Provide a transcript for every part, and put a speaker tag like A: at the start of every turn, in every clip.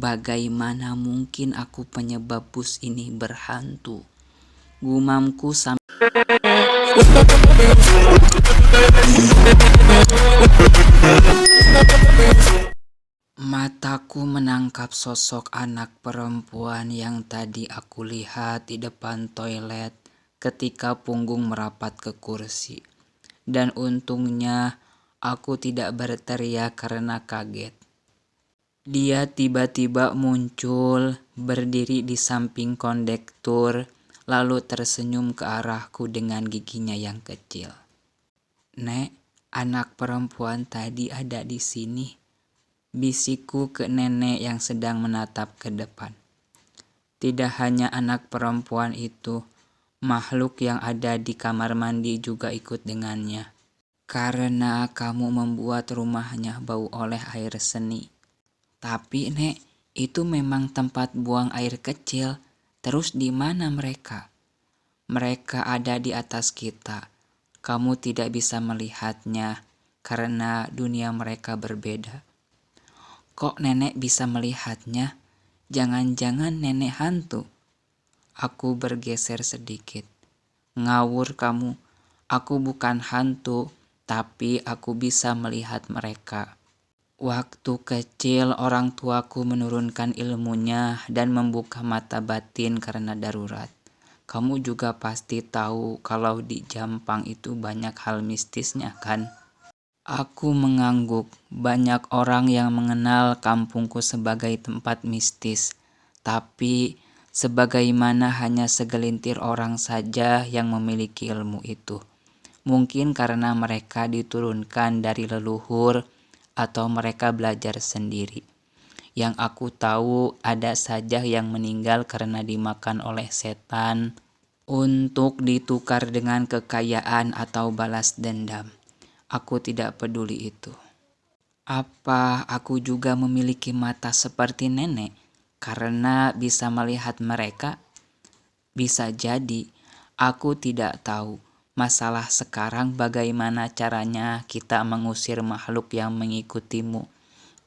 A: Bagaimana mungkin aku penyebab bus ini berhantu? Gumamku sambil mataku menangkap sosok anak perempuan yang tadi aku lihat di depan toilet ketika punggung merapat ke kursi. Dan untungnya aku tidak berteriak karena kaget. Dia tiba-tiba muncul, berdiri di samping kondektur, lalu tersenyum ke arahku dengan giginya yang kecil. "Nek, anak perempuan tadi ada di sini," bisikku ke nenek yang sedang menatap ke depan. Tidak hanya anak perempuan itu, makhluk yang ada di kamar mandi juga ikut dengannya. "Karena kamu membuat rumahnya bau oleh air seni." "Tapi Nek, itu memang tempat buang air kecil. Terus di mana mereka?" "Mereka ada di atas kita. Kamu tidak bisa melihatnya karena dunia mereka berbeda." "Kok nenek bisa melihatnya? Jangan-jangan nenek hantu?" Aku bergeser sedikit. "Ngawur kamu. Aku bukan hantu, tapi aku bisa melihat mereka. Waktu kecil orang tuaku menurunkan ilmunya dan membuka mata batin karena darurat. Kamu juga pasti tahu kalau di Jampang itu banyak hal mistisnya kan?" Aku mengangguk. Banyak orang yang mengenal kampungku sebagai tempat mistis, tapi sebagaimana hanya segelintir orang saja yang memiliki ilmu itu. Mungkin karena mereka diturunkan dari leluhur atau mereka belajar sendiri. Yang aku tahu ada saja yang meninggal karena dimakan oleh setan untuk ditukar dengan kekayaan atau balas dendam. Aku tidak peduli itu. Apa aku juga memiliki mata seperti nenek karena bisa melihat mereka? Bisa jadi, aku tidak tahu. Masalah sekarang bagaimana caranya kita mengusir makhluk yang mengikutimu,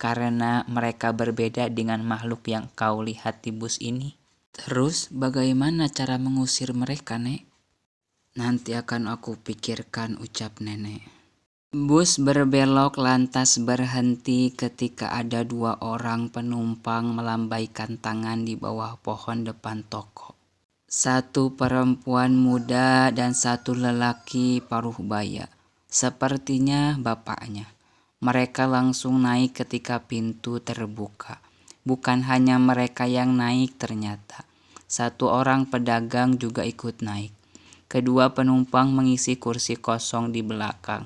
A: karena mereka berbeda dengan makhluk yang kau lihat di bus ini. Terus bagaimana cara mengusir mereka, Nek? "Nanti akan aku pikirkan," ucap nenek. Bus berbelok lantas berhenti ketika ada 2 orang penumpang melambaikan tangan di bawah pohon depan toko. Satu perempuan muda dan satu lelaki paruh baya, sepertinya bapaknya. Mereka langsung naik ketika pintu terbuka. Bukan hanya mereka yang naik ternyata. Satu orang pedagang juga ikut naik. Kedua penumpang mengisi kursi kosong di belakang.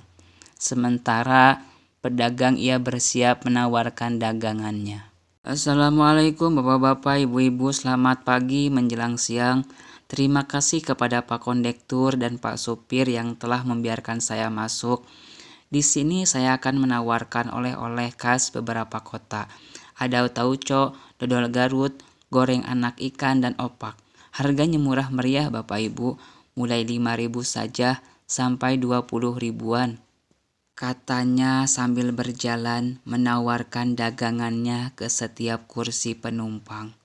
A: Sementara pedagang ia bersiap menawarkan dagangannya. "Assalamualaikum bapak-bapak, ibu-ibu, selamat pagi menjelang siang. Terima kasih kepada Pak Kondektur dan Pak Supir yang telah membiarkan saya masuk. Di sini saya akan menawarkan oleh-oleh khas beberapa kota. Ada tauco, dodol Garut, goreng anak ikan, dan opak. Harganya murah meriah Bapak Ibu, mulai 5.000 saja sampai 20 ribuan. Katanya sambil berjalan menawarkan dagangannya ke setiap kursi penumpang.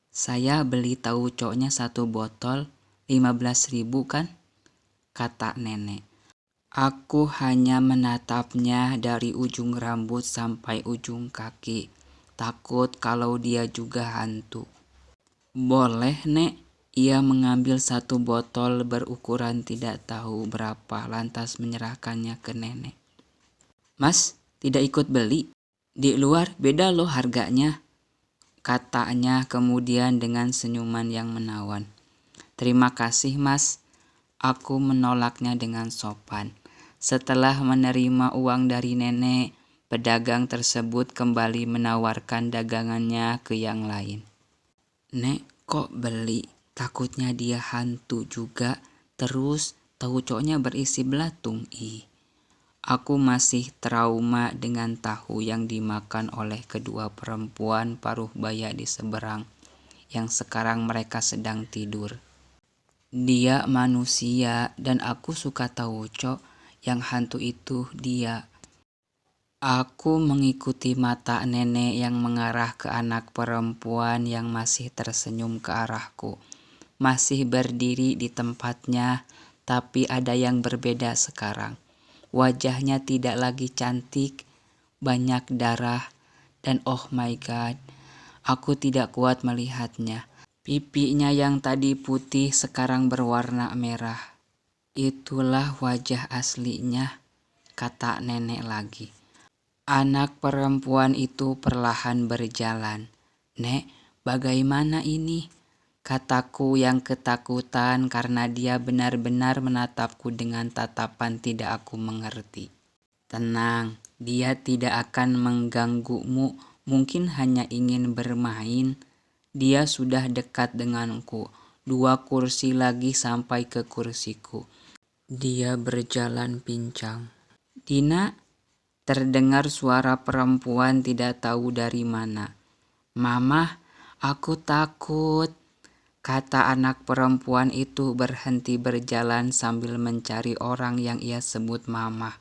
A: "Saya beli tauconya 1 botol, 15.000 kan?" kata nenek. Aku hanya menatapnya dari ujung rambut sampai ujung kaki, takut kalau dia juga hantu. "Boleh, Nek." Ia mengambil 1 botol berukuran tidak tahu berapa lantas menyerahkannya ke nenek. "Mas, tidak ikut beli? Di luar beda loh harganya," katanya kemudian dengan senyuman yang menawan. "Terima kasih Mas." Aku menolaknya dengan sopan. Setelah menerima uang dari nenek, pedagang tersebut kembali menawarkan dagangannya ke yang lain. "Nek, kok beli? Takutnya dia hantu juga. Terus tauconya berisi belatung." Aku masih trauma dengan tahu yang dimakan oleh kedua perempuan paruh baya di seberang, yang sekarang mereka sedang tidur. Dia manusia dan aku suka tauco, yang hantu itu dia. Aku mengikuti mata nenek yang mengarah ke anak perempuan yang masih tersenyum ke arahku. Masih berdiri di tempatnya, tapi ada yang berbeda sekarang. Wajahnya tidak lagi cantik, banyak darah, dan oh my god, aku tidak kuat melihatnya. Pipinya yang tadi putih sekarang berwarna merah. Itulah wajah aslinya, kata nenek lagi. Anak perempuan itu perlahan berjalan. "Nek, bagaimana ini?" kataku yang ketakutan karena dia benar-benar menatapku dengan tatapan tidak aku mengerti. "Tenang, dia tidak akan mengganggumu, mungkin hanya ingin bermain." Dia sudah dekat denganku, 2 kursi lagi sampai ke kursiku. Dia berjalan pincang. "Dina," terdengar suara perempuan tidak tahu dari mana. "Mama, aku takut," kata anak perempuan itu berhenti berjalan sambil mencari orang yang ia sebut mama.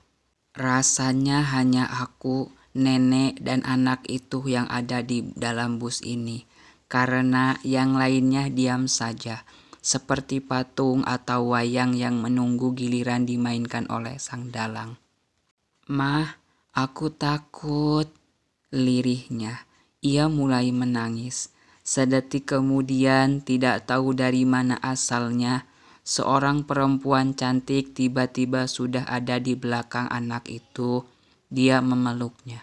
A: Rasanya hanya aku, nenek, dan anak itu yang ada di dalam bus ini, karena yang lainnya diam saja, seperti patung atau wayang yang menunggu giliran dimainkan oleh sang dalang. "Mah, aku takut," lirihnya. Ia mulai menangis. Sedetik kemudian, tidak tahu dari mana asalnya, seorang perempuan cantik tiba-tiba sudah ada di belakang anak itu. Dia memeluknya.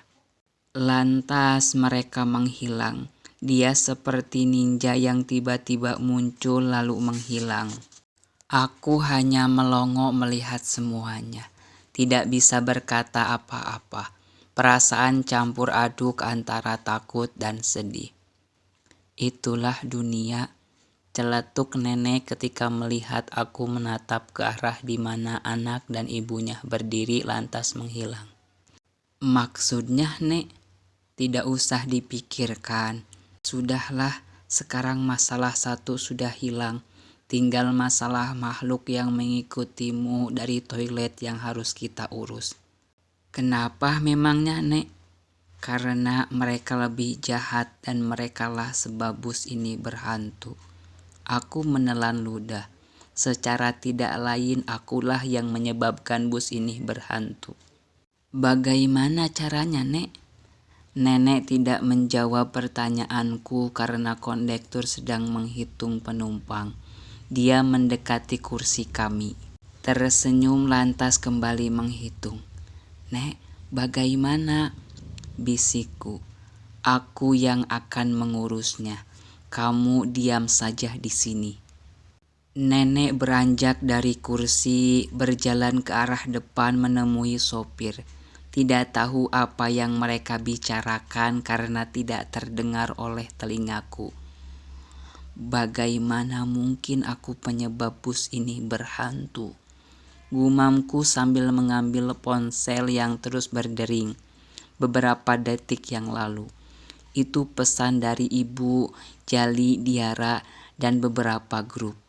A: Lantas mereka menghilang. Dia seperti ninja yang tiba-tiba muncul lalu menghilang. Aku hanya melongo melihat semuanya. Tidak bisa berkata apa-apa. Perasaan campur aduk antara takut dan sedih. "Itulah dunia," celetuk nenek ketika melihat aku menatap ke arah di mana anak dan ibunya berdiri lantas menghilang. "Maksudnya, Nek?" "Tidak usah dipikirkan. Sudahlah, sekarang masalah satu sudah hilang. Tinggal masalah makhluk yang mengikutimu dari toilet yang harus kita urus." "Kenapa memangnya, Nek?" "Karena mereka lebih jahat dan merekalah sebab bus ini berhantu." Aku menelan ludah. Secara tidak lain akulah yang menyebabkan bus ini berhantu. "Bagaimana caranya, Nek?" Nenek tidak menjawab pertanyaanku karena kondektur sedang menghitung penumpang. Dia mendekati kursi kami. Tersenyum lantas kembali menghitung. "Nek, bagaimana?" bisikku. "Aku yang akan mengurusnya. Kamu diam saja di sini." Nenek beranjak dari kursi, berjalan ke arah depan menemui sopir. Tidak tahu apa yang mereka bicarakan karena tidak terdengar oleh telingaku. "Bagaimana mungkin aku penyebab bus ini berhantu?" gumamku sambil mengambil ponsel yang terus berdering. Beberapa detik yang lalu, itu pesan dari Ibu, Jali, Diara, dan beberapa grup.